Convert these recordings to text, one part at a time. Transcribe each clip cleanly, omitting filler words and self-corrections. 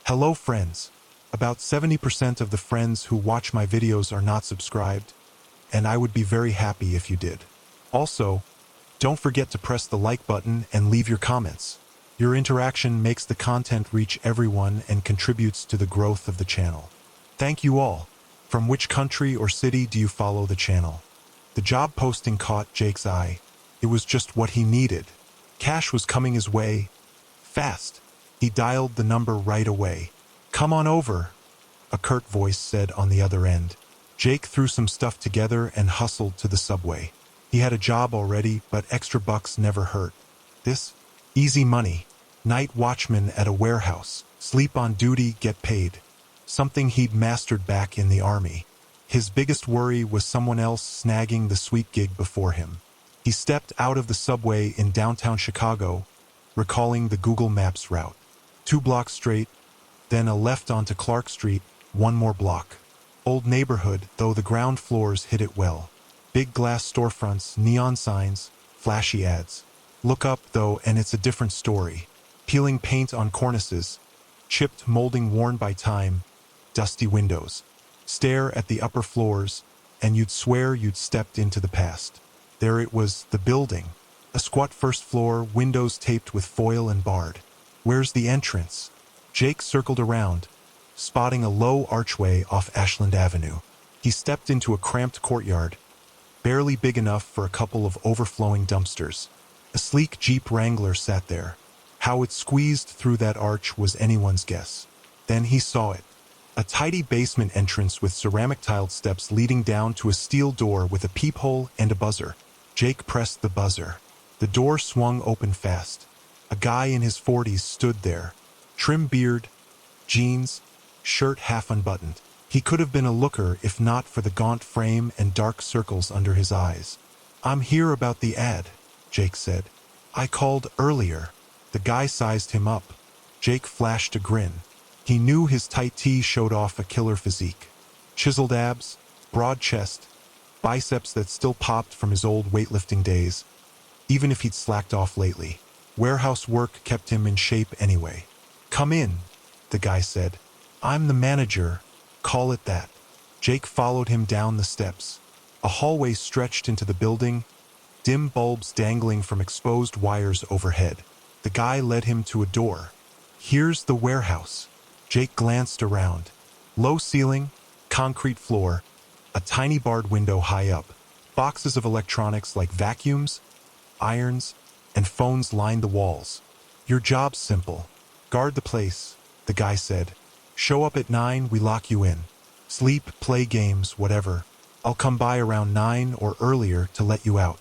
Hello friends. About 70% of the friends who watch my videos are not subscribed, and I would be very happy if you did. Also, don't forget to press the like button and leave your comments. Your interaction makes the content reach everyone and contributes to the growth of the channel. Thank you all. From which country or city do you follow the channel? The job posting caught Jake's eye. It was just what he needed. Cash was coming his way. Fast. He dialed the number right away. "Come on over," a curt voice said on the other end. Jake threw some stuff together and hustled to the subway. He had a job already, but extra bucks never hurt. This? Easy money. Night watchman at a warehouse. Sleep on duty, get paid. Something he'd mastered back in the army. His biggest worry was someone else snagging the sweet gig before him. He stepped out of the subway in downtown Chicago, recalling the Google Maps route. 2 blocks straight, then a left onto Clark Street, 1 more block. Old neighborhood, though the ground floors hid it well. Big glass storefronts, neon signs, flashy ads. Look up, though, and it's a different story. Peeling paint on cornices, chipped molding worn by time, dusty windows. Stare at the upper floors, and you'd swear you'd stepped into the past. There it was, the building. A squat first floor, windows taped with foil and barred. Where's the entrance? Jake circled around, spotting a low archway off Ashland Avenue. He stepped into a cramped courtyard, barely big enough for a couple of overflowing dumpsters. A sleek Jeep Wrangler sat there. How it squeezed through that arch was anyone's guess. Then he saw it. A tidy basement entrance with ceramic-tiled steps leading down to a steel door with a peephole and a buzzer. Jake pressed the buzzer. The door swung open fast. A guy in his 40s stood there. Trim beard, jeans, shirt half unbuttoned. He could have been a looker if not for the gaunt frame and dark circles under his eyes. "I'm here about the ad," Jake said. "I called earlier." The guy sized him up. Jake flashed a grin. He knew his tight tee showed off a killer physique. Chiseled abs, broad chest, biceps that still popped from his old weightlifting days, even if he'd slacked off lately. Warehouse work kept him in shape anyway. "Come in," the guy said. "I'm the manager. Call it that." Jake followed him down the steps. A hallway stretched into the building, dim bulbs dangling from exposed wires overhead. The guy led him to a door. "Here's the warehouse." Jake glanced around. Low ceiling, concrete floor, a tiny barred window high up. Boxes of electronics like vacuums, irons, and phones lined the walls. "Your job's simple. Guard the place," the guy said. "Show up at 9, we lock you in. Sleep, play games, whatever. I'll come by around 9 or earlier to let you out.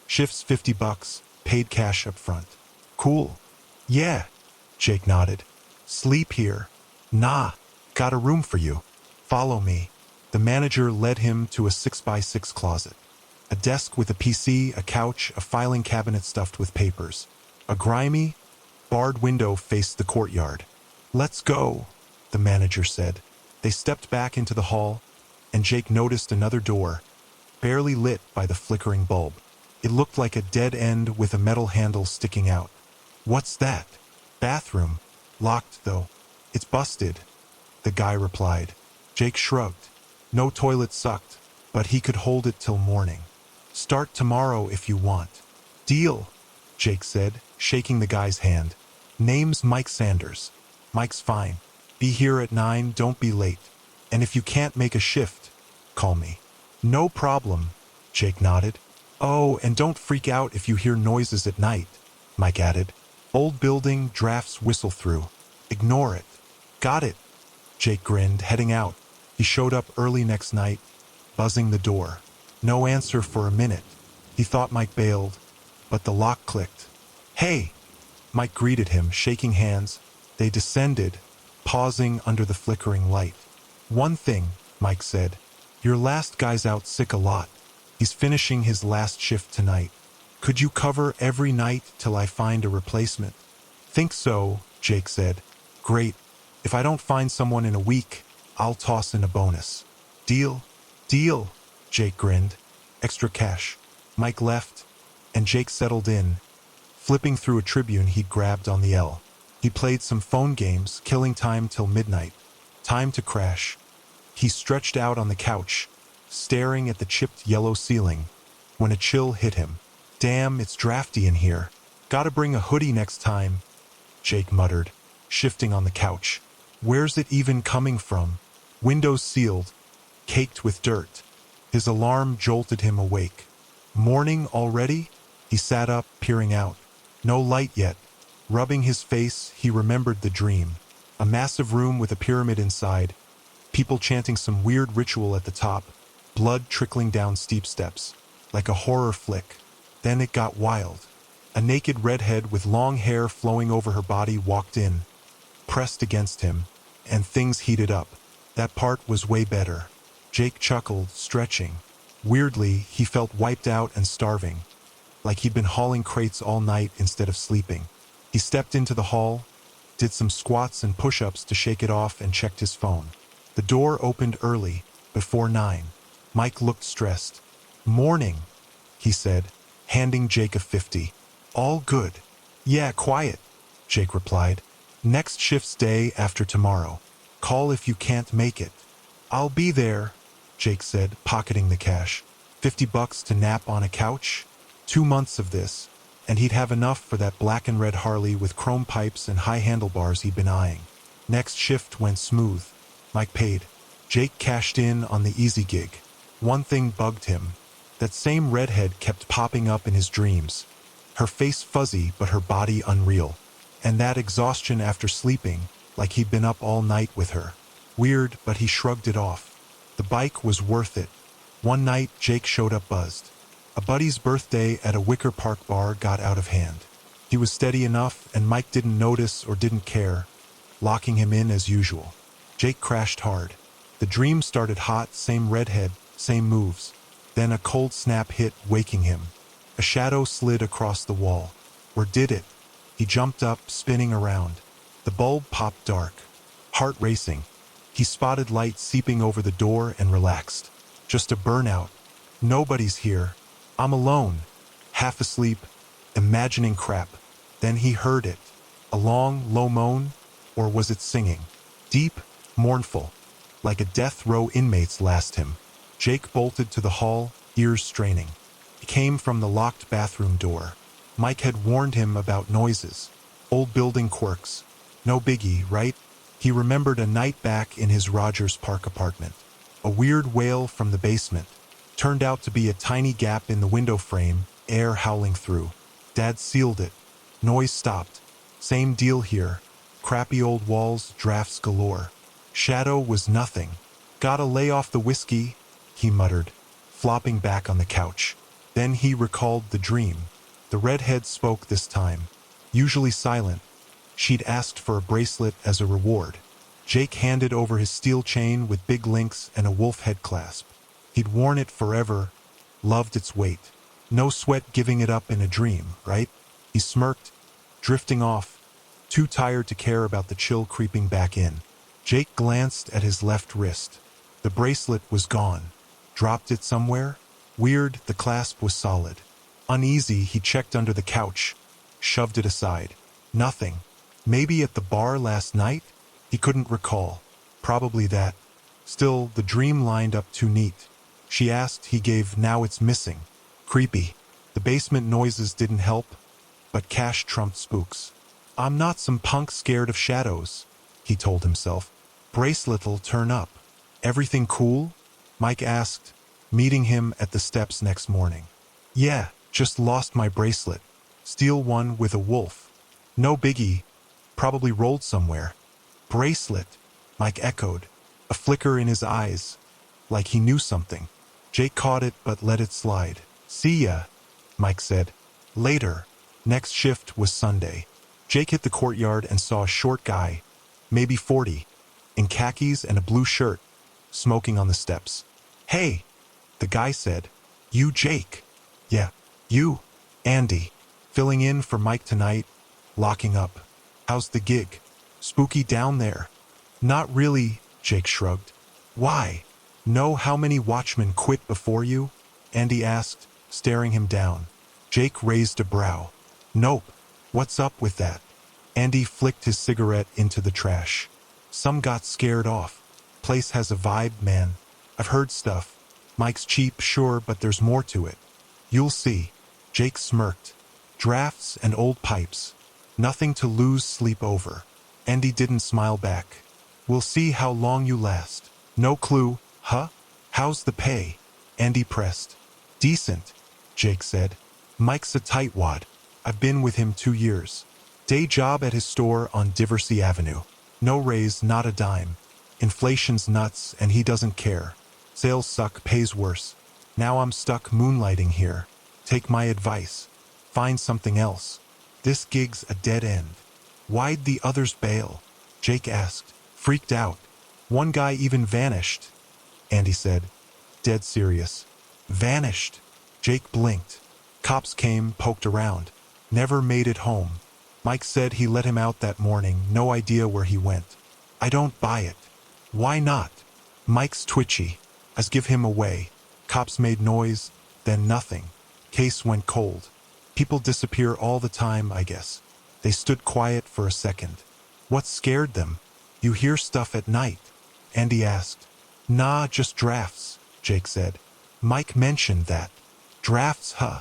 Shift's $50, paid cash up front." "Cool." "Yeah," Jake nodded. "Sleep here." "Nah, got a room for you. Follow me." The manager led him to a 6x6 closet. A desk with a PC, a couch, a filing cabinet stuffed with papers. A grimy, barred window faced the courtyard. "Let's go," the manager said. They stepped back into the hall, and Jake noticed another door, barely lit by the flickering bulb. It looked like a dead end with a metal handle sticking out. "What's that?" "Bathroom. Locked, though. It's busted," the guy replied. Jake shrugged. No toilet sucked, but he could hold it till morning. "Start tomorrow if you want." "Deal," Jake said, shaking the guy's hand. "Name's Mike Sanders." "Mike's fine. Be here at 9, don't be late. And if you can't make a shift, call me." "No problem," Jake nodded. "Oh, and don't freak out if you hear noises at night," Mike added. "Old building, drafts whistle through. Ignore it." "Got it," Jake grinned, heading out. He showed up early next night, buzzing the door. No answer for a minute. He thought Mike bailed, but the lock clicked. "Hey!" Mike greeted him, shaking hands. They descended, pausing under the flickering light. "One thing," Mike said. "Your last guy's out sick a lot. He's finishing his last shift tonight. Could you cover every night till I find a replacement?" "Think so," Jake said. "Great. If I don't find someone in a week, I'll toss in a bonus." "Deal?" "Deal," Jake grinned. "Extra cash." Mike left, and Jake settled in, flipping through a Tribune he'd grabbed on the L. He played some phone games, killing time till midnight. Time to crash. He stretched out on the couch, staring at the chipped yellow ceiling, when a chill hit him. Damn, it's drafty in here. Gotta bring a hoodie next time, Jake muttered, shifting on the couch. Where's it even coming from? Windows sealed, caked with dirt. His alarm jolted him awake. Morning already? He sat up, peering out. No light yet. Rubbing his face, he remembered the dream. A massive room with a pyramid inside, people chanting some weird ritual at the top, blood trickling down steep steps, like a horror flick. Then it got wild. A naked redhead with long hair flowing over her body walked in, pressed against him, and things heated up. That part was way better. Jake chuckled, stretching. Weirdly, he felt wiped out and starving, like he'd been hauling crates all night instead of sleeping. He stepped into the hall, did some squats and push-ups to shake it off, and checked his phone. The door opened early, before 9. Mike looked stressed. Morning, he said, handing Jake a 50. All good. Yeah, quiet, Jake replied. Next shift's day after tomorrow. Call if you can't make it. I'll be there, Jake said, pocketing the cash. $50 to nap on a couch? 2 months of this, and he'd have enough for that black and red Harley with chrome pipes and high handlebars he'd been eyeing. Next shift went smooth. Mike paid. Jake cashed in on the easy gig. One thing bugged him. That same redhead kept popping up in his dreams. Her face fuzzy, but her body unreal. And that exhaustion after sleeping, like he'd been up all night with her. Weird, but he shrugged it off. The bike was worth it. One night, Jake showed up buzzed. A buddy's birthday at a Wicker Park bar got out of hand. He was steady enough, and Mike didn't notice or didn't care, locking him in as usual. Jake crashed hard. The dream started hot, same redhead, same moves. Then a cold snap hit, waking him. A shadow slid across the wall. Or did it? He jumped up, spinning around. The bulb popped dark. Heart racing. He spotted light seeping over the door and relaxed. Just a burnout. Nobody's here. I'm alone. Half asleep, imagining crap. Then he heard it. A long, low moan? Or was it singing? Deep, mournful. Like a death row inmate's last hymn. Jake bolted to the hall, ears straining. It came from the locked bathroom door. Mike had warned him about noises. Old building quirks. No biggie, right? He remembered a night back in his Rogers Park apartment. A weird wail from the basement. Turned out to be a tiny gap in the window frame, air howling through. Dad sealed it. Noise stopped. Same deal here. Crappy old walls, drafts galore. Shadow was nothing. Gotta lay off the whiskey, he muttered, flopping back on the couch. Then he recalled the dream. The redhead spoke this time. Usually silent. She'd asked for a bracelet as a reward. Jake handed over his steel chain with big links and a wolf head clasp. He'd worn it forever, loved its weight. No sweat giving it up in a dream, right? He smirked, drifting off, too tired to care about the chill creeping back in. Jake glanced at his left wrist. The bracelet was gone. Dropped it somewhere? Weird, the clasp was solid. Uneasy, he checked under the couch, shoved it aside. Nothing. Maybe at the bar last night? He couldn't recall. Probably that. Still, the dream lined up too neat. She asked, he gave, now it's missing. Creepy. The basement noises didn't help, but cash trumped spooks. I'm not some punk scared of shadows, he told himself. Bracelet'll turn up. Everything cool? Mike asked, meeting him at the steps next morning. Yeah, just lost my bracelet. Steel one with a wolf. No biggie. Probably rolled somewhere. Bracelet, Mike echoed, a flicker in his eyes, like he knew something. Jake caught it but let it slide. See ya, Mike said. Later. Next shift was Sunday. Jake hit the courtyard and saw a short guy, maybe 40, in khakis and a blue shirt, smoking on the steps. Hey, the guy said. You Jake? Yeah, you, Andy. Filling in for Mike tonight, locking up. How's the gig? Spooky down there? Not really, Jake shrugged. Why? Know how many watchmen quit before you? Andy asked, staring him down. Jake raised a brow. Nope. What's up with that? Andy flicked his cigarette into the trash. Some got scared off. Place has a vibe, man. I've heard stuff. Mike's cheap, sure, but there's more to it. You'll see. Jake smirked. Drafts and old pipes. Nothing to lose sleep over. Andy didn't smile back. We'll see how long you last. No clue, huh? How's the pay? Andy pressed. Decent, Jake said. Mike's a tightwad. I've been with him 2 years. Day job at his store on Diversey Avenue. No raise, not a dime. Inflation's nuts and he doesn't care. Sales suck, pays worse. Now I'm stuck moonlighting here. Take my advice. Find something else. This gig's a dead end. Why'd the others bail? Jake asked, freaked out. One guy even vanished. Andy said, dead serious. Vanished. Jake blinked. Cops came, poked around. Never made it home. Mike said he let him out that morning, no idea where he went. I don't buy it. Why not? Mike's twitchy. As give him away. Cops made noise, then nothing. Case went cold. People disappear all the time, I guess. They stood quiet for a second. What scared them? You hear stuff at night? Andy asked. Nah, just drafts, Jake said. Mike mentioned that. Drafts, huh?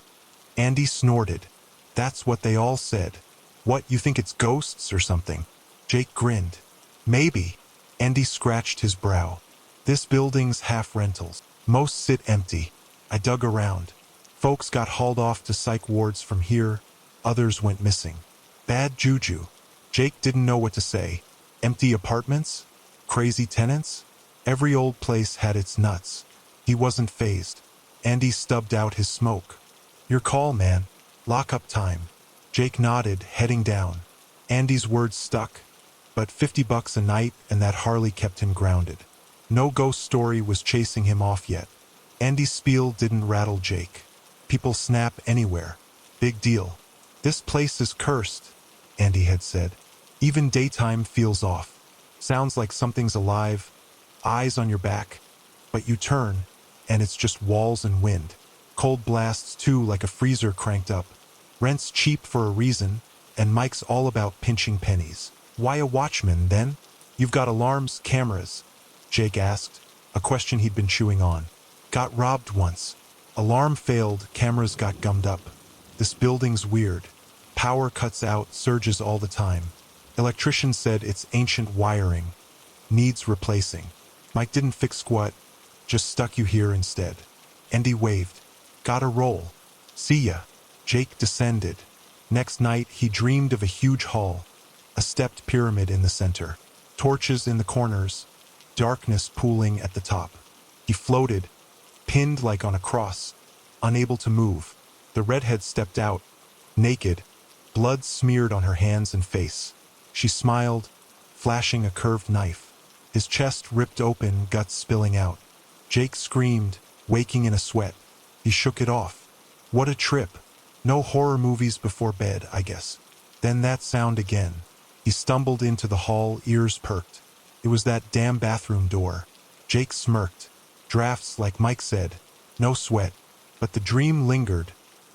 Andy snorted. That's what they all said. What, you think it's ghosts or something? Jake grinned. Maybe. Andy scratched his brow. This building's half rentals. Most sit empty. I dug around. Folks got hauled off to psych wards from here. Others went missing. Bad juju. Jake didn't know what to say. Empty apartments? Crazy tenants? Every old place had its nuts. He wasn't fazed. Andy stubbed out his smoke. Your call, man. Lock up time. Jake nodded, heading down. Andy's words stuck. But $50 a night and that Harley kept him grounded. No ghost story was chasing him off yet. Andy's spiel didn't rattle Jake. People snap anywhere. Big deal. This place is cursed, Andy had said. Even daytime feels off. Sounds like something's alive. Eyes on your back. But you turn, and it's just walls and wind. Cold blasts too, like a freezer cranked up. Rent's cheap for a reason, and Mike's all about pinching pennies. Why a watchman, then? You've got alarms, cameras, Jake asked, a question he'd been chewing on. Got robbed once. Alarm failed, cameras got gummed up. This building's weird. Power cuts out, surges all the time. Electrician said it's ancient wiring. Needs replacing. Mike didn't fix squat, just stuck you here instead. Andy waved. Got a roll. See ya. Jake descended. Next night, he dreamed of a huge hall. A stepped pyramid in the center. Torches in the corners. Darkness pooling at the top. He floated, pinned like on a cross, unable to move. The redhead stepped out, naked, blood smeared on her hands and face. She smiled, flashing a curved knife. His chest ripped open, guts spilling out. Jake screamed, waking in a sweat. He shook it off. What a trip. No horror movies before bed, I guess. Then that sound again. He stumbled into the hall, ears perked. It was that damn bathroom door. Jake smirked. Drafts, like Mike said. No sweat. But the dream lingered,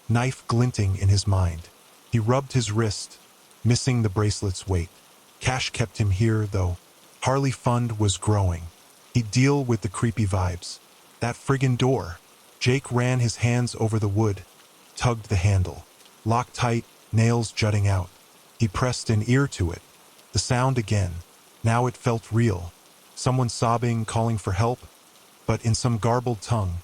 knife glinting in his mind. He rubbed his wrist, missing the bracelet's weight. Cash kept him here, though. Harley fund was growing. He'd deal with the creepy vibes. That friggin' door. Jake ran his hands over the wood, tugged the handle. Locked tight, nails jutting out. He pressed an ear to it. The sound again. Now it felt real. Someone sobbing, calling for help, but in some garbled tongue.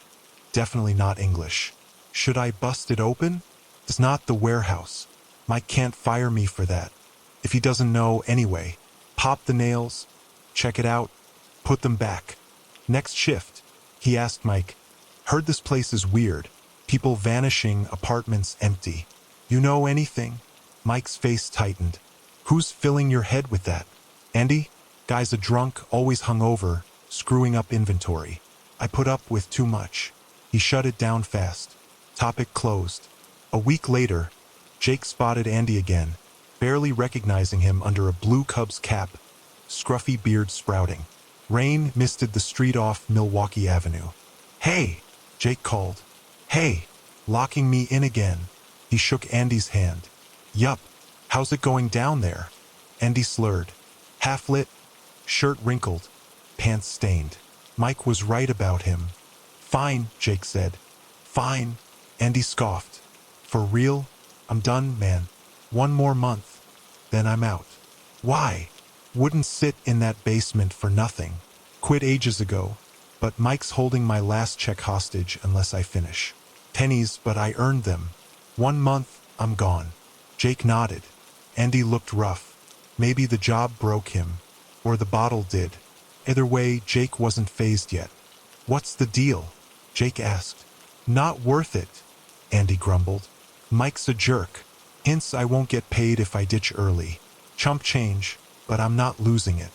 Definitely not English. Should I bust it open? It's not the warehouse. Mike can't fire me for that. If he doesn't know anyway. Pop the nails, check it out, put them back. Next shift, he asked Mike. Heard this place is weird. People vanishing, apartments empty. You know anything? Mike's face tightened. Who's filling your head with that? Andy? Guy's a drunk, always hungover, screwing up inventory. I put up with too much. He shut it down fast. Topic closed. A week later, Jake spotted Andy again, barely recognizing him under a blue Cubs cap, scruffy beard sprouting. Rain misted the street off Milwaukee Avenue. Hey, Jake called. Hey, locking me in again. He shook Andy's hand. Yup, how's it going down there? Andy slurred. Half-lit, shirt wrinkled, pants stained. Mike was right about him. Fine, Jake said. Fine, Andy scoffed. For real? I'm done, man. One more month, then I'm out. Why? Wouldn't sit in that basement for nothing. Quit ages ago, but Mike's holding my last check hostage unless I finish. Pennies, but I earned them. 1 month, I'm gone. Jake nodded. Andy looked rough. Maybe the job broke him, or the bottle did. Either way, Jake wasn't fazed yet. What's the deal? Jake asked. Not worth it, Andy grumbled. Mike's a jerk. Hints I won't get paid if I ditch early. Chump change, but I'm not losing it.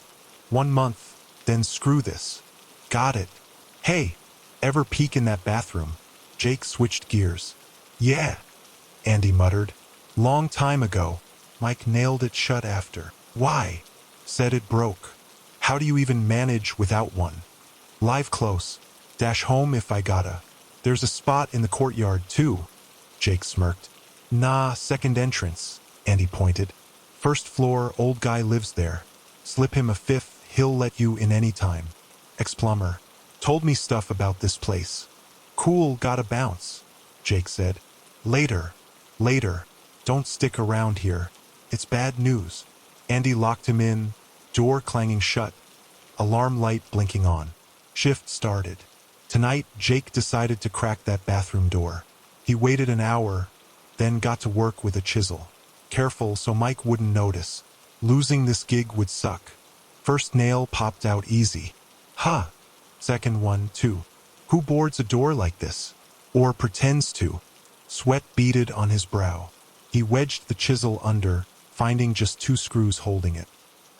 1 month, then screw this. Got it. Hey, ever peek in that bathroom? Jake switched gears. Yeah, Andy muttered. Long time ago. Mike nailed it shut after. Why? Said it broke. How do you even manage without one? Live close. Dash home if I gotta. There's a spot in the courtyard, too. Jake smirked. Nah, second entrance, Andy pointed. First floor, old guy lives there. Slip him a fifth, he'll let you in any time. Ex-plumber. Told me stuff about this place. Cool, gotta bounce, Jake said. Later. Don't stick around here. It's bad news. Andy locked him in, door clanging shut, alarm light blinking on. Shift started. Tonight, Jake decided to crack that bathroom door. He waited an hour, then got to work with a chisel. Careful so Mike wouldn't notice. Losing this gig would suck. First nail popped out easy. Ha! Second one, too. Who boards a door like this? Or pretends to? Sweat beaded on his brow. He wedged the chisel under, finding just 2 screws holding it.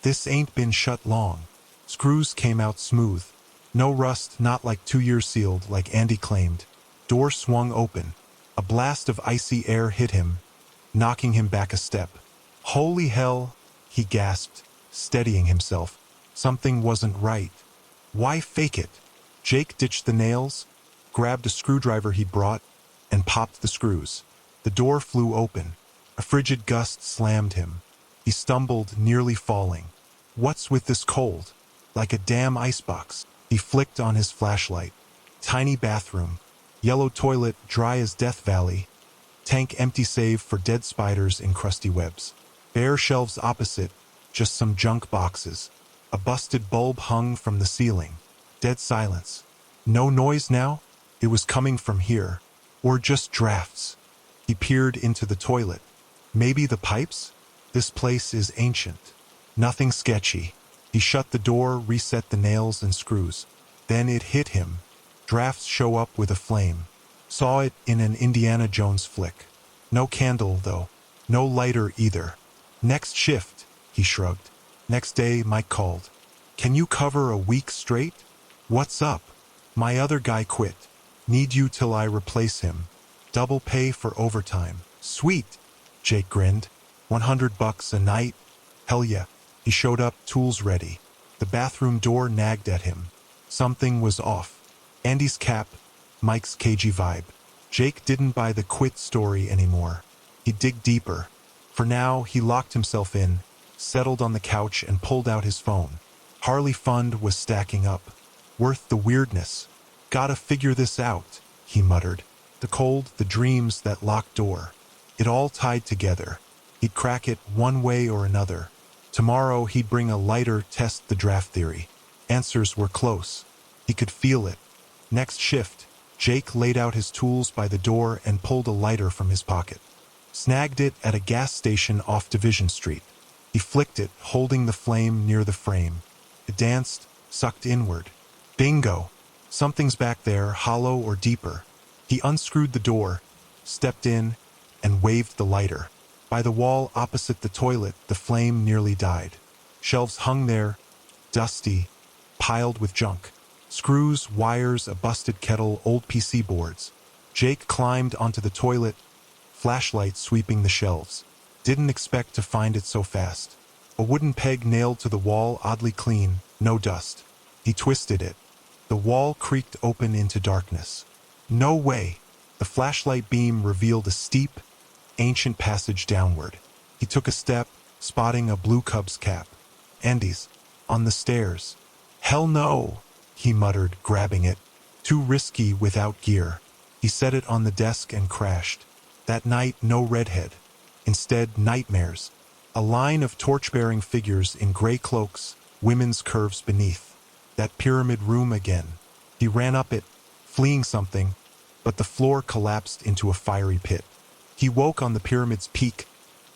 This ain't been shut long. Screws came out smooth. No rust, not like 2 years sealed, like Andy claimed. Door swung open. A blast of icy air hit him, knocking him back a step. Holy hell, he gasped, steadying himself. Something wasn't right. Why fake it? Jake ditched the nails, grabbed a screwdriver he'd brought, and popped the screws. The door flew open. A frigid gust slammed him. He stumbled, nearly falling. What's with this cold? Like a damn icebox. He flicked on his flashlight. Tiny bathroom. Yellow toilet, dry as Death Valley. Tank empty save for dead spiders in crusty webs. Bare shelves opposite, just some junk boxes. A busted bulb hung from the ceiling. Dead silence. No noise now? It was coming from here. Or just drafts. He peered into the toilet. Maybe the pipes? This place is ancient. Nothing sketchy. He shut the door, reset the nails and screws. Then it hit him. Drafts show up with a flame. Saw it in an Indiana Jones flick. No candle, though. No lighter either. Next shift, he shrugged. Next day, Mike called. Can you cover a week straight? What's up? My other guy quit. Need you till I replace him. Double pay for overtime. Sweet, Jake grinned. $100 a night? Hell yeah. He showed up, tools ready. The bathroom door nagged at him. Something was off. Andy's cap, Mike's cagey vibe. Jake didn't buy the quit story anymore. He'd dig deeper. For now, he locked himself in, settled on the couch and pulled out his phone. Harley Fund was stacking up. Worth the weirdness. Gotta figure this out, he muttered. The cold, the dreams, that locked door. It all tied together. He'd crack it one way or another. Tomorrow he'd bring a lighter, test the draft theory. Answers were close. He could feel it. Next shift, Jake laid out his tools by the door and pulled a lighter from his pocket. Snagged it at a gas station off Division Street. He flicked it, holding the flame near the frame. It danced, sucked inward. Bingo! Something's back there, hollow or deeper. He unscrewed the door, stepped in, and waved the lighter. By the wall opposite the toilet, the flame nearly died. Shelves hung there, dusty, piled with junk. Screws, wires, a busted kettle, old PC boards. Jake climbed onto the toilet, flashlight sweeping the shelves. Didn't expect to find it so fast. A wooden peg nailed to the wall, oddly clean, no dust. He twisted it. The wall creaked open into darkness. No way! The flashlight beam revealed a steep, ancient passage downward. He took a step, spotting a blue cub's cap. Andy's. On the stairs. Hell no, he muttered, grabbing it. Too risky without gear. He set it on the desk and crashed. That night, no redhead. Instead, nightmares. A line of torch-bearing figures in gray cloaks, women's curves beneath. That pyramid room again. He ran up it, fleeing something, but the floor collapsed into a fiery pit. He woke on the pyramid's peak,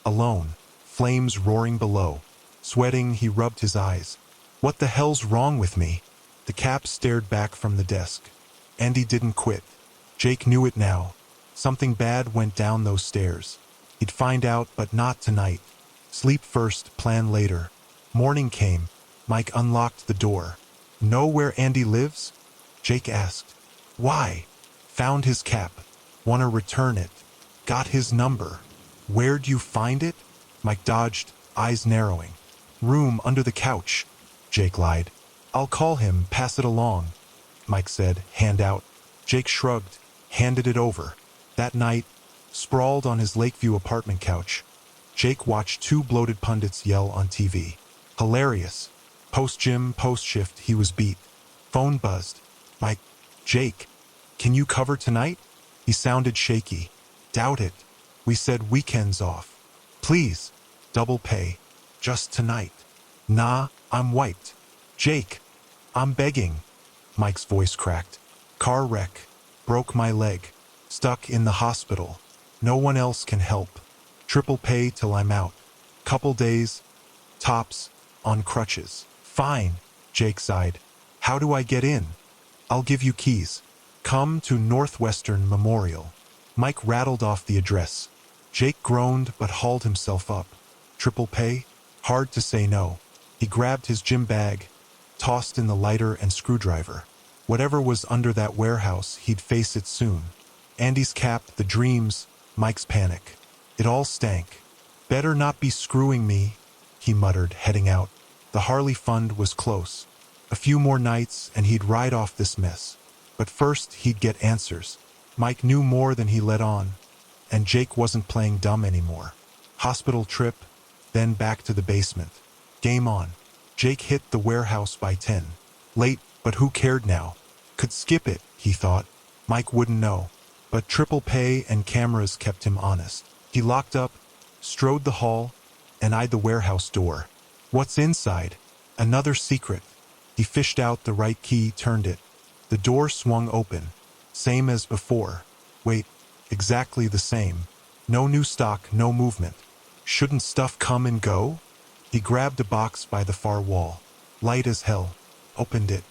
alone, flames roaring below. Sweating, he rubbed his eyes. What the hell's wrong with me? The cap stared back from the desk. Andy didn't quit. Jake knew it now. Something bad went down those stairs. He'd find out, but not tonight. Sleep first, plan later. Morning came. Mike unlocked the door. Know where Andy lives? Jake asked. Why? Found his cap. Wanna return it. Got his number. Where'd you find it? Mike dodged, eyes narrowing. Room under the couch. Jake lied. I'll call him, pass it along. Mike said, hand out. Jake shrugged, handed it over. That night, sprawled on his Lakeview apartment couch, Jake watched two bloated pundits yell on TV. Hilarious. Post-gym, post-shift, he was beat. Phone buzzed. Mike, Jake, can you cover tonight? He sounded shaky. Doubt it. We said weekends off. Please, double pay. Just tonight. Nah, I'm wiped. Jake, I'm begging. Mike's voice cracked. Car wreck. Broke my leg. Stuck in the hospital. No one else can help. Triple pay till I'm out. Couple days. Tops. On crutches. Fine, Jake sighed. How do I get in? I'll give you keys. Come to Northwestern Memorial. Mike rattled off the address. Jake groaned but hauled himself up. Triple pay? Hard to say no. He grabbed his gym bag, tossed in the lighter and screwdriver. Whatever was under that warehouse, he'd face it soon. Andy's cap, the dreams, Mike's panic. It all stank. Better not be screwing me, he muttered, heading out. The Harley Fund was close. A few more nights and he'd ride off this mess. But first, he'd get answers. Mike knew more than he let on, and Jake wasn't playing dumb anymore. Hospital trip, then back to the basement. Game on. Jake hit the warehouse by 10. Late, but who cared now? Could skip it, he thought. Mike wouldn't know. But triple pay and cameras kept him honest. He locked up, strode the hall, and eyed the warehouse door. What's inside? Another secret. He fished out the right key, turned it. The door swung open. Same as before. Wait, exactly the same. No new stock, no movement. Shouldn't stuff come and go? He grabbed a box by the far wall. Light as hell. Opened it.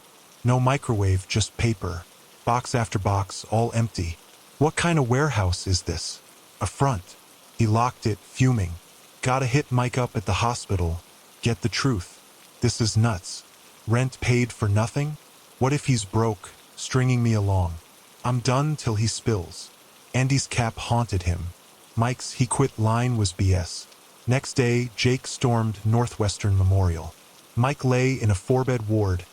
No microwave, just paper. Box after box, all empty. What kind of warehouse is this? A front. He locked it, fuming. Gotta hit Mike up at the hospital. Get the truth. This is nuts. Rent paid for nothing? What if he's broke, stringing me along? I'm done till he spills. Andy's cap haunted him. Mike's he quit line was BS. Next day, Jake stormed Northwestern Memorial. Mike lay in a 4-bed ward,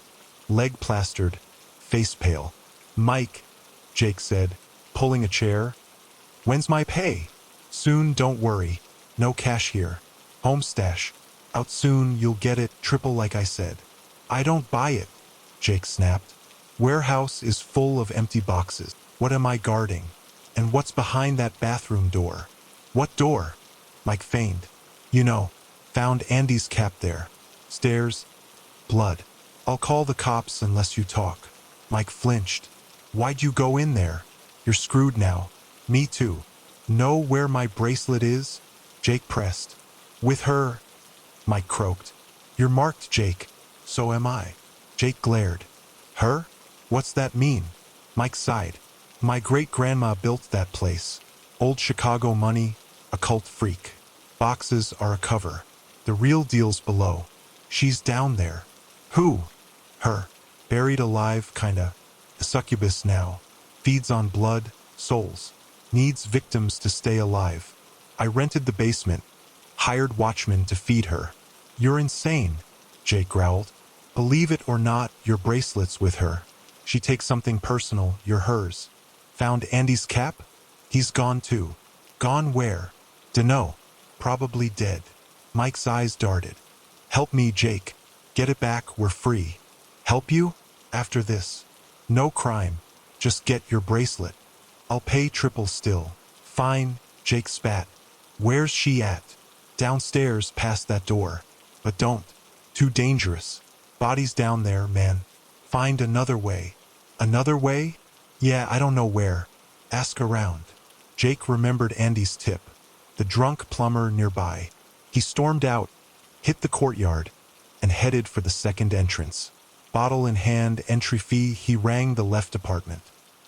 leg plastered, face pale. Mike, Jake said, pulling a chair. When's my pay? Soon, don't worry. No cash here. Home stash. Out soon, you'll get it, triple like I said. I don't buy it, Jake snapped. Warehouse is full of empty boxes. What am I guarding? And what's behind that bathroom door? What door? Mike feigned. You know, found Andy's cap there. Stairs. Blood. I'll call the cops unless you talk. Mike flinched. Why'd you go in there? You're screwed now. Me too. Know where my bracelet is? Jake pressed. With her. Mike croaked. You're marked, Jake. So am I. Jake glared. Her? What's that mean? Mike sighed. My great-grandma built that place. Old Chicago money, a cult freak. Boxes are a cover. The real deal's below. She's down there. Who? Her. Buried alive, kinda. A succubus now. Feeds on blood, souls. Needs victims to stay alive. I rented the basement. Hired watchmen to feed her. You're insane, Jake growled. Believe it or not, your bracelet's with her. She takes something personal, you're hers. Found Andy's cap? He's gone too. Gone where? Dunno. Probably dead. Mike's eyes darted. Help me, Jake. Get it back, we're free. Help you? After this. No crime. Just get your bracelet. I'll pay triple still. Fine, Jake spat. Where's she at? Downstairs, past that door. But don't. Too dangerous. Body's down there, man. Find another way. Another way? Yeah, I don't know where. Ask around. Jake remembered Andy's tip. The drunk plumber nearby. He stormed out, hit the courtyard, and headed for the second entrance. Bottle in hand, entry fee, he rang the left apartment.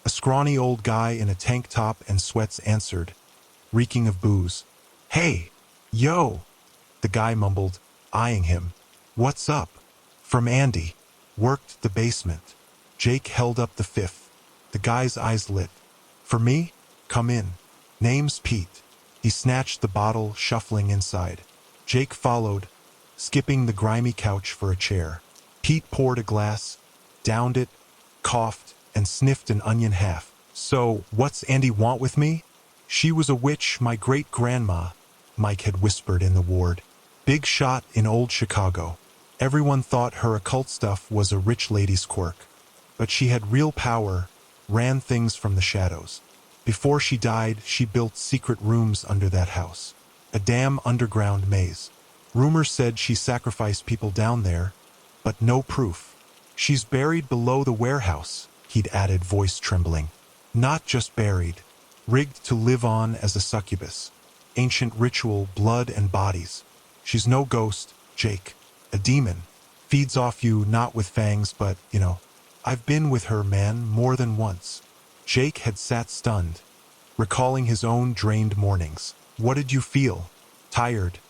A scrawny old guy in a tank top and sweats answered, reeking of booze. Hey! Yo! The guy mumbled, eyeing him. What's up? From Andy. Worked the basement. Jake held up the fifth. The guy's eyes lit. For me? Come in. Name's Pete. He snatched the bottle, shuffling inside. Jake followed, skipping the grimy couch for a chair. Pete poured a glass, downed it, coughed, and sniffed an onion half. So, what's Andy want with me? She was a witch, my great-grandma, Mike had whispered in the ward. Big shot in old Chicago. Everyone thought her occult stuff was a rich lady's quirk. But she had real power, ran things from the shadows. Before she died, she built secret rooms under that house. A damn underground maze. Rumors said she sacrificed people down there, but no proof. She's buried below the warehouse, he'd added, voice trembling. Not just buried, rigged to live on as a succubus. Ancient ritual, blood and bodies. She's no ghost, Jake. A demon. Feeds off you, not with fangs, but, I've been with her, man, more than once. Jake had sat stunned, recalling his own drained mornings. What did you feel? Tired?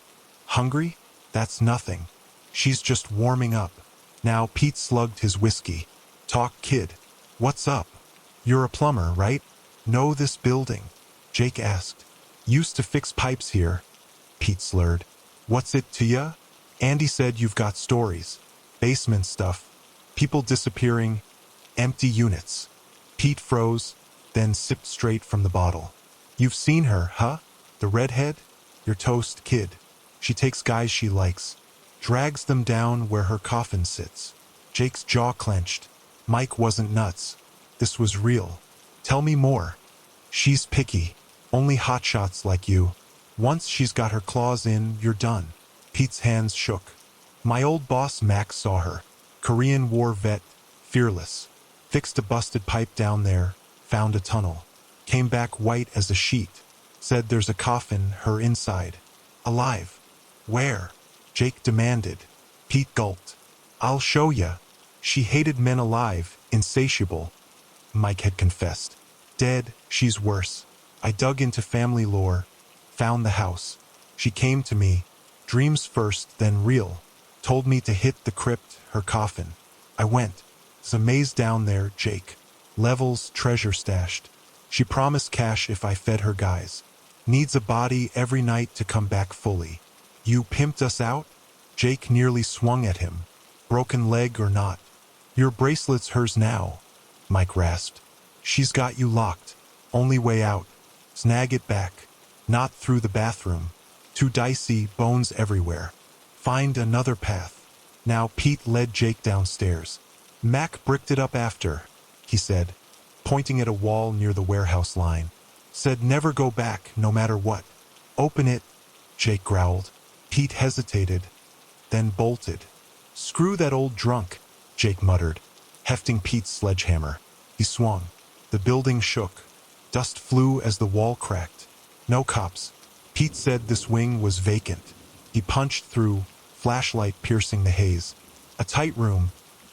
Hungry? That's nothing. She's just warming up. Now Pete slugged his whiskey. Talk, kid. What's up? You're a plumber, right? Know this building? Jake asked. Used to fix pipes here. Pete slurred. What's it to ya? Andy said you've got stories. Basement stuff. People disappearing. Empty units. Pete froze, then sipped straight from the bottle. You've seen her, huh? The redhead? Your toast, kid. She takes guys she likes. Drags them down where her coffin sits. Jake's jaw clenched. Mike wasn't nuts. This was real. Tell me more. She's picky. Only hotshots like you. Once she's got her claws in, you're done. Pete's hands shook. My old boss Max saw her. Korean War vet, fearless. Fixed a busted pipe down there, found a tunnel. Came back white as a sheet. Said there's a coffin, her inside. Alive. Where? Jake demanded. Pete gulped. I'll show ya. She hated men alive, insatiable. Mike had confessed. Dead, she's worse. I dug into family lore, found the house. She came to me, dreams first, then real. Told me to hit the crypt, her coffin. I went. There's a maze down there, Jake. Levels, treasure stashed. She promised cash if I fed her guys. Needs a body every night to come back fully. You pimped us out? Jake nearly swung at him. Broken leg or not. Your bracelet's hers now, Mike rasped. She's got you locked. Only way out. Snag it back. Not through the bathroom. Too dicey, bones everywhere. Find another path. Now Pete led Jake downstairs. Mac bricked it up after, he said, pointing at a wall near the warehouse line. Said never go back, no matter what. Open it, Jake growled. Pete hesitated, then bolted. Screw that old drunk, Jake muttered, hefting Pete's sledgehammer. He swung. The building shook. Dust flew as the wall cracked. No cops. Pete said this wing was vacant. He punched through, flashlight piercing the haze. A tight room.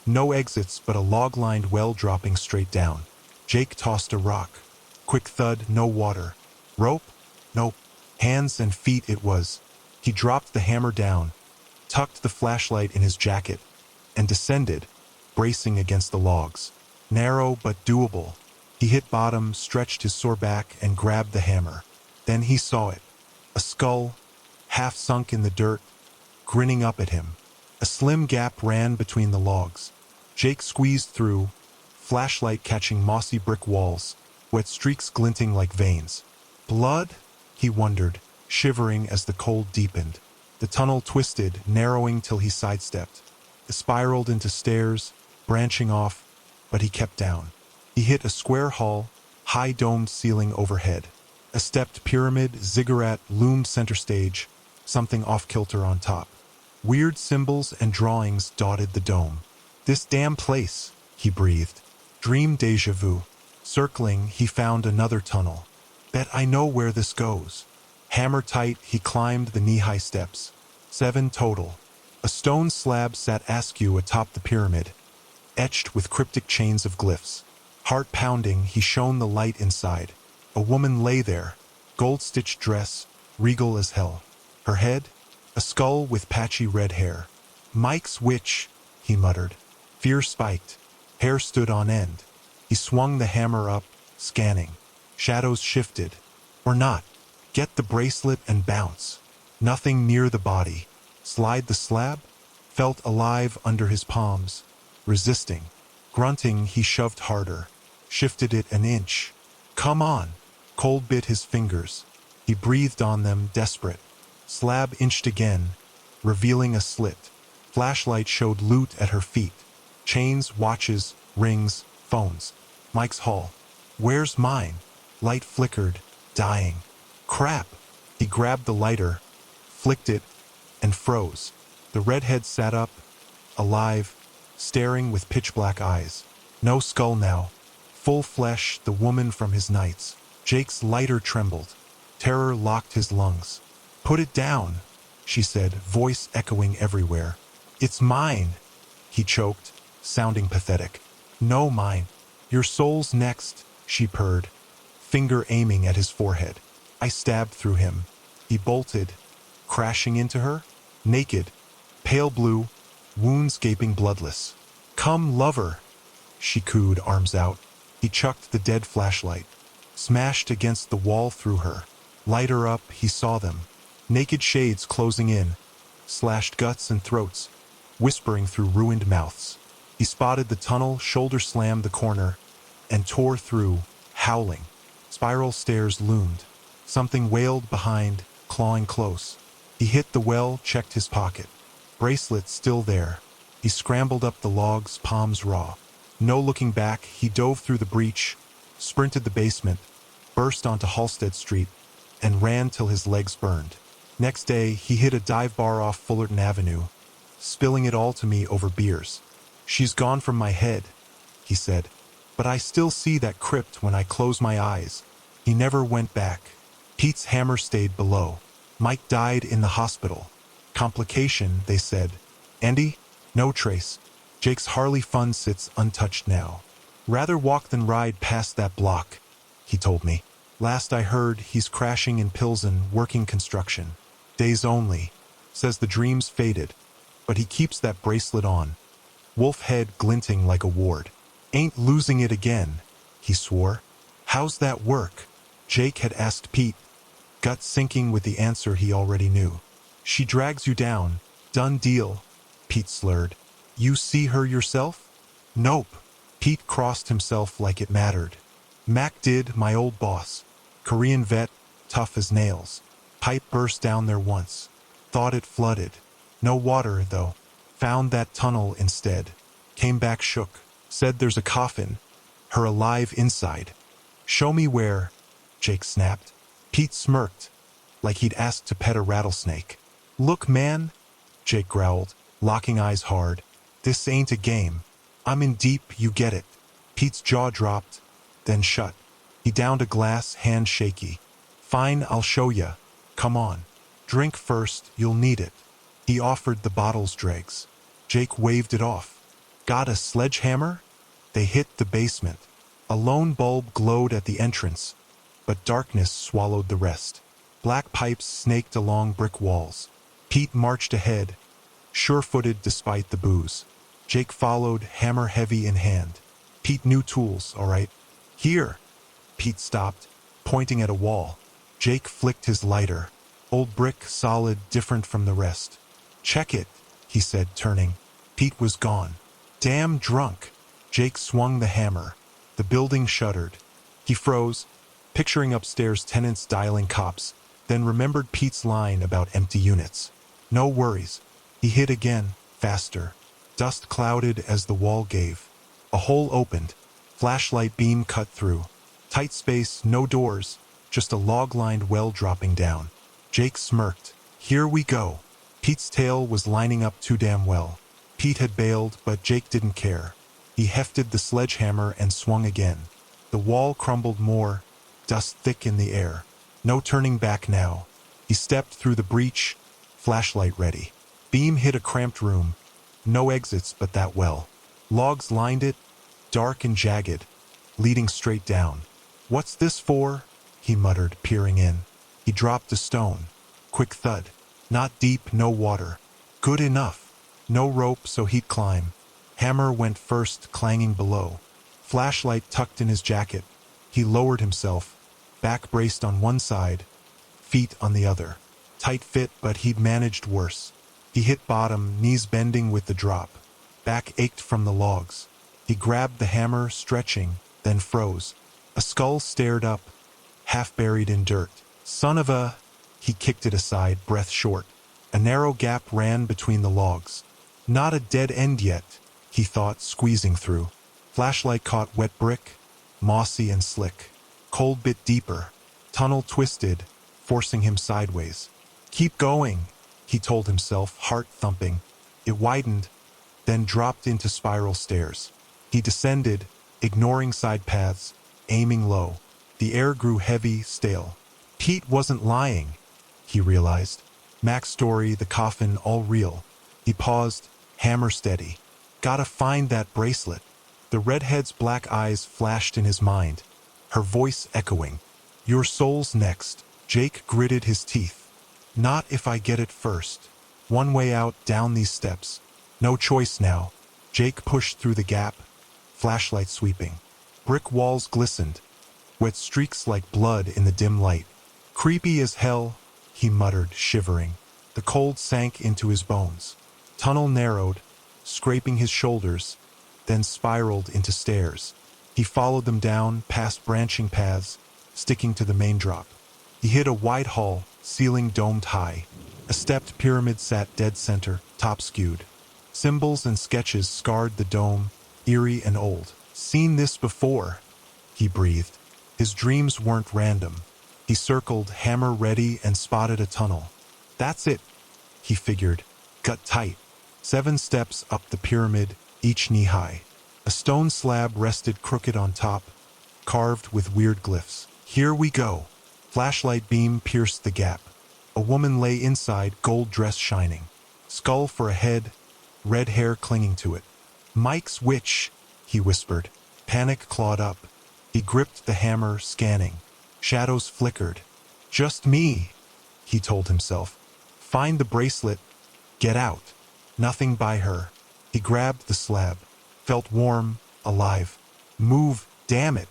No exits but a log-lined well dropping straight down. Jake tossed a rock. Quick thud, no water. Rope? Nope. Hands and feet it was. He dropped the hammer down, tucked the flashlight in his jacket, and descended, bracing against the logs. Narrow but doable. He hit bottom, stretched his sore back, and grabbed the hammer. Then he saw it. A skull, half sunk in the dirt, grinning up at him. A slim gap ran between the logs. Jake squeezed through, flashlight catching mossy brick walls, wet streaks glinting like veins. Blood? He wondered, shivering as the cold deepened. The tunnel twisted, narrowing till he sidestepped. It spiraled into stairs, branching off, but he kept down. He hit a square hall, high domed ceiling overhead. A stepped pyramid ziggurat loomed center stage, something off-kilter on top. Weird symbols and drawings dotted the dome. This damn place, he breathed. Dream déjà vu. Circling, he found another tunnel. Bet I know where this goes. Hammer tight, he climbed the knee-high steps. 7 total. A stone slab sat askew atop the pyramid, etched with cryptic chains of glyphs. Heart pounding, he shone the light inside. A woman lay there, gold-stitched dress, regal as hell. Her head, a skull with patchy red hair. Mike's witch, he muttered. Fear spiked. Hair stood on end. He swung the hammer up, scanning. Shadows shifted. Or not. Get the bracelet and bounce. Nothing near the body. Slide the slab? Felt alive under his palms. Resisting. Grunting, he shoved harder. Shifted it an inch. Come on. Cold bit his fingers. He breathed on them, desperate. Slab inched again, revealing a slit. Flashlight showed loot at her feet. Chains, watches, rings, phones. Mike's haul. Where's mine? Light flickered, dying. Crap! He grabbed the lighter, flicked it, and froze. The redhead sat up, alive, staring with pitch-black eyes. No skull now. Full flesh, the woman from his nights. Jake's lighter trembled. Terror locked his lungs. Put it down, she said, voice echoing everywhere. It's mine, he choked, sounding pathetic. No, mine. Your soul's next, she purred, finger aiming at his forehead. I stabbed through him. He bolted, crashing into her, naked, pale blue, wounds gaping bloodless. Come, lover, she cooed, arms out. He chucked the dead flashlight, smashed against the wall through her. Lighter up, he saw them. Naked shades closing in, slashed guts and throats, whispering through ruined mouths. He spotted the tunnel, shoulder-slammed the corner, and tore through, howling. Spiral stairs loomed. Something wailed behind, clawing close. He hit the well, checked his pocket. Bracelet still there. He scrambled up the logs, palms raw. No looking back, he dove through the breach, sprinted the basement, burst onto Halsted Street, and ran till his legs burned. Next day, he hit a dive bar off Fullerton Avenue, spilling it all to me over beers. She's gone from my head, he said, but I still see that crypt when I close my eyes. He never went back. Pete's hammer stayed below. Mike died in the hospital. Complication, they said. Andy? No trace. Jake's Harley fund sits untouched now. Rather walk than ride past that block, he told me. Last I heard, he's crashing in Pilsen, working construction. Days only. Says the dreams faded, but he keeps that bracelet on. Wolf head glinting like a ward. Ain't losing it again, he swore. How's that work? Jake had asked Pete, gut sinking with the answer he already knew. She drags you down. Done deal, Pete slurred. You see her yourself? Nope. Pete crossed himself like it mattered. Mac did, my old boss. Korean vet, tough as nails. Pipe burst down there once. Thought it flooded. No water, though. Found that tunnel instead. Came back shook. Said there's a coffin. Her alive inside. Show me where, Jake snapped. Pete smirked, like he'd asked to pet a rattlesnake. Look, man, Jake growled, locking eyes hard. This ain't a game. I'm in deep, you get it. Pete's jaw dropped, then shut. He downed a glass, hand shaky. Fine, I'll show ya. Come on. Drink first, you'll need it. He offered the bottle's dregs. Jake waved it off. Got a sledgehammer? They hit the basement. A lone bulb glowed at the entrance, but darkness swallowed the rest. Black pipes snaked along brick walls. Pete marched ahead, sure-footed despite the booze. Jake followed, hammer heavy in hand. Pete knew tools, all right. Here. Pete stopped, pointing at a wall. Jake flicked his lighter. Old brick, solid, different from the rest. Check it, he said, turning. Pete was gone. Damn drunk. Jake swung the hammer. The building shuddered. He froze, picturing upstairs tenants dialing cops, then remembered Pete's line about empty units. No worries. He hit again, faster. Dust clouded as the wall gave. A hole opened. Flashlight beam cut through. Tight space, no doors, just a log-lined well dropping down. Jake smirked. Here we go. Pete's tail was lining up too damn well. Pete had bailed, but Jake didn't care. He hefted the sledgehammer and swung again. The wall crumbled more, dust thick in the air. No turning back now. He stepped through the breach, flashlight ready. Beam hit a cramped room. No exits but that well. Logs lined it, dark and jagged, leading straight down. "What's this for?" he muttered, peering in. He dropped a stone. Quick thud. Not deep, no water. Good enough. No rope, so he'd climb. Hammer went first, clanging below. Flashlight tucked in his jacket. He lowered himself, back braced on one side, feet on the other. Tight fit, but he'd managed worse. He hit bottom, knees bending with the drop. Back ached from the logs. He grabbed the hammer, stretching, then froze. A skull stared up, half buried in dirt. Son of a... He kicked it aside, breath short. A narrow gap ran between the logs. Not a dead end yet, he thought, squeezing through. Flashlight caught wet brick, mossy and slick. Cold bit deeper. Tunnel twisted, forcing him sideways. Keep going, he told himself, heart thumping. It widened, then dropped into spiral stairs. He descended, ignoring side paths, aiming low. The air grew heavy, stale. Pete wasn't lying, he realized. Mac's story, the coffin, all real. He paused, hammer steady. Gotta find that bracelet. The redhead's black eyes flashed in his mind, her voice echoing. Your soul's next. Jake gritted his teeth. Not if I get it first. One way out, down these steps. No choice now. Jake pushed through the gap, flashlight sweeping. Brick walls glistened, wet streaks like blood in the dim light. Creepy as hell, he muttered, shivering. The cold sank into his bones. Tunnel narrowed, scraping his shoulders, then spiraled into stairs. He followed them down, past branching paths, sticking to the main drop. He hit a wide hall, ceiling domed high. A stepped pyramid sat dead center, top skewed. Symbols and sketches scarred the dome, eerie and old. Seen this before, he breathed. His dreams weren't random. He circled, hammer ready, and spotted a tunnel. That's it, he figured, gut tight. 7 steps up the pyramid, each knee-high. A stone slab rested crooked on top, carved with weird glyphs. Here we go. Flashlight beam pierced the gap. A woman lay inside, gold dress shining. Skull for a head, red hair clinging to it. Mike's witch, he whispered. Panic clawed up. He gripped the hammer, scanning. Shadows flickered. Just me, he told himself. Find the bracelet. Get out. Nothing by her. He grabbed the slab. Felt warm, alive. Move, damn it.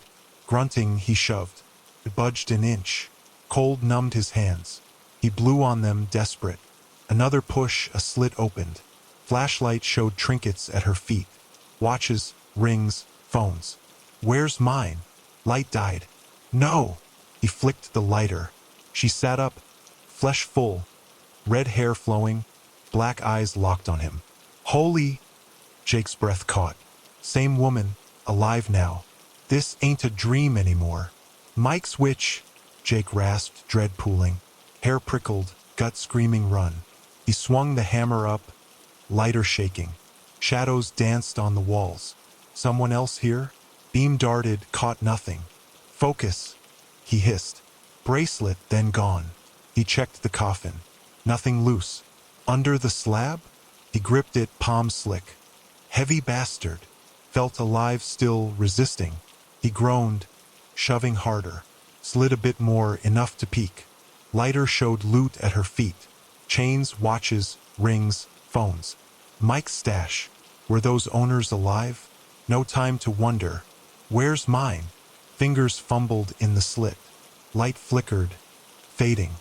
Grunting, he shoved. It budged an inch. Cold numbed his hands. He blew on them, desperate. Another push, a slit opened. Flashlight showed trinkets at her feet. Watches, rings, phones. Where's mine? Light died. No! He flicked the lighter. She sat up, flesh full, red hair flowing, black eyes locked on him. Holy! Jake's breath caught. Same woman, alive now. This ain't a dream anymore. Mike's witch, Jake rasped, dread pooling. Hair prickled, gut screaming run. He swung the hammer up, lighter shaking. Shadows danced on the walls. Someone else here? Beam darted, caught nothing. Focus, he hissed. Bracelet, then gone. He checked the coffin. Nothing loose. Under the slab? He gripped it, palm slick. Heavy bastard. Felt alive still, resisting. He groaned, shoving harder. Slid a bit more, enough to peek. Lighter showed loot at her feet. Chains, watches, rings, phones. Mike's stash. Were those owners alive? No time to wonder. Where's mine? Fingers fumbled in the slit. Light flickered, fading.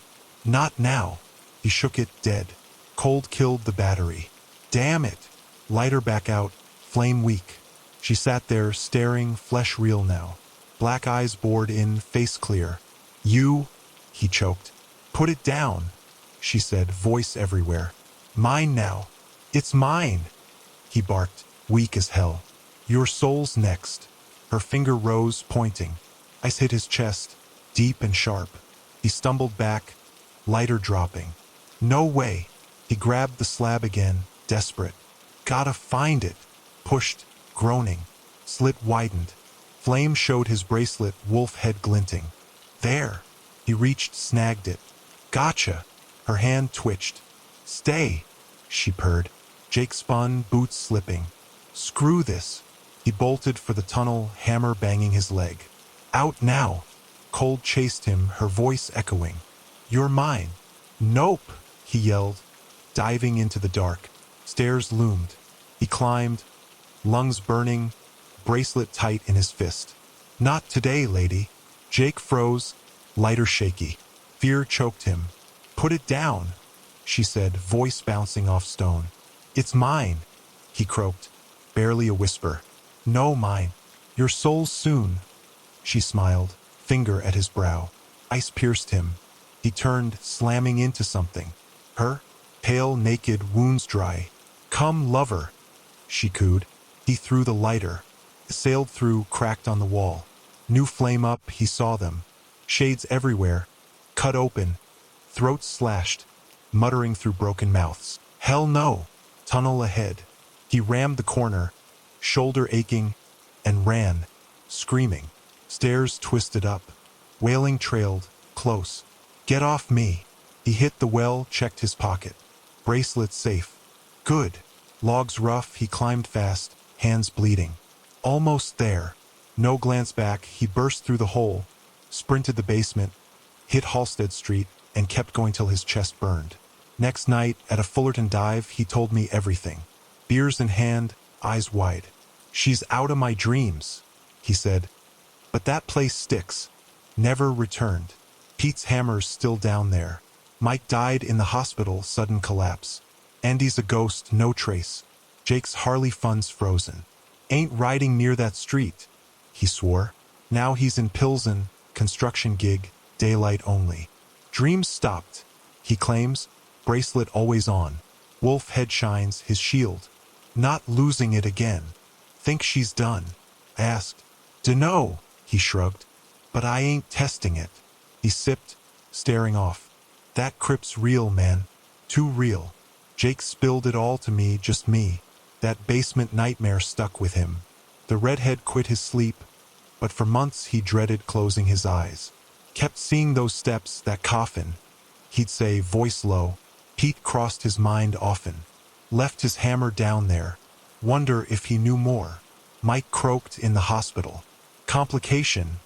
Not now. He shook it, dead. Cold killed the battery. Damn it! Lighter back out, flame weak. She sat there, staring, flesh real now. Black eyes bored in, face clear. You, he choked. Put it down, she said, voice everywhere. Mine now. It's mine, he barked, weak as hell. Your soul's next. Her finger rose, pointing. Ice hit his chest, deep and sharp. He stumbled back, lighter dropping. No way. He grabbed the slab again, desperate. Gotta find it. Pushed, groaning. Slit widened. Flame showed his bracelet, wolf head glinting. There. He reached, snagged it. Gotcha. Her hand twitched. Stay, she purred. Jake spun, boots slipping. Screw this. He bolted for the tunnel, hammer banging his leg. Out now. Cold chased him, her voice echoing. You're mine. Nope, he yelled, diving into the dark. Stairs loomed. He climbed, lungs burning, bracelet tight in his fist. Not today, lady. Jake froze, lighter shaky. Fear choked him. Put it down, she said, voice bouncing off stone. It's mine, he croaked, barely a whisper. No, mine. Your soul's soon, she smiled, finger at his brow. Ice pierced him. He turned, slamming into something. Her, pale, naked, wounds dry. Come, lover, she cooed. He threw the lighter. Sailed through, cracked on the wall. New flame up, he saw them. Shades everywhere. Cut open. Throats slashed. Muttering through broken mouths. Hell no. Tunnel ahead. He rammed the corner, shoulder aching, and ran, screaming. Stairs twisted up. Wailing trailed, close. Get off me. He hit the well, checked his pocket. Bracelet safe. Good. Logs rough, he climbed fast, hands bleeding. Almost there. No glance back, he burst through the hole, sprinted the basement, hit Halsted Street, and kept going till his chest burned. Next night, at a Fullerton dive, he told me everything. Beers in hand, eyes wide. She's out of my dreams, he said. But that place sticks. Never returned. Pete's hammer's still down there. Mike died in the hospital, sudden collapse. Andy's a ghost, no trace. Jake's Harley funds frozen. Ain't riding near that street, he swore. Now he's in Pilsen, construction gig, daylight only. Dreams stopped, he claims, bracelet always on. Wolf head shines, his shield. Not losing it again. Think she's done? I asked. Dunno, he shrugged. But I ain't testing it. He sipped, staring off. That crypt's real, man. Too real. Jake spilled it all to me, just me. That basement nightmare stuck with him. The redhead quit his sleep, but for months he dreaded closing his eyes. Kept seeing those steps, that coffin. He'd say, voice low. Pete crossed his mind often. Left his hammer down there. Wonder if he knew more. Mike croaked in the hospital. Complication,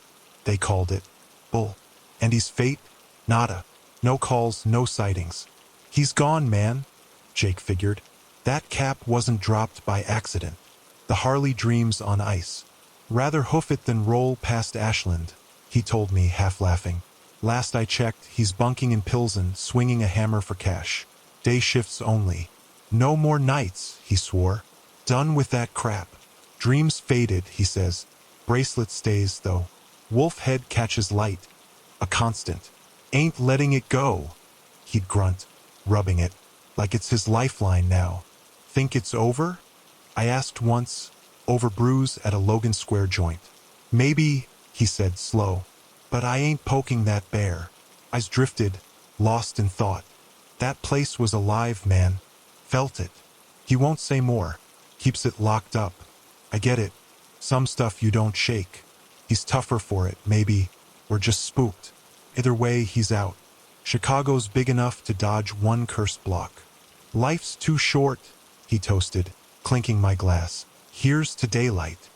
they called it. Bull. And he's fate? Nada. No calls, no sightings. He's gone, man, Jake figured. That cap wasn't dropped by accident. The Harley dreams on ice. Rather hoof it than roll past Ashland, he told me, half laughing. Last I checked, he's bunking in Pilsen, swinging a hammer for cash. Day shifts only. No more nights, he swore. Done with that crap. Dreams faded, he says. Bracelet stays, though. Wolf head catches light. A constant. Ain't letting it go, he'd grunt, rubbing it, like it's his lifeline now. Think it's over? I asked once, over brews at a Logan Square joint. Maybe, he said, slow. But I ain't poking that bear. I's drifted, lost in thought. That place was alive, man. Felt it. He won't say more. Keeps it locked up. I get it. Some stuff you don't shake. He's tougher for it, maybe. We're just spooked. Either way, he's out. Chicago's big enough to dodge one cursed block. Life's too short, he toasted, clinking my glass. Here's to daylight.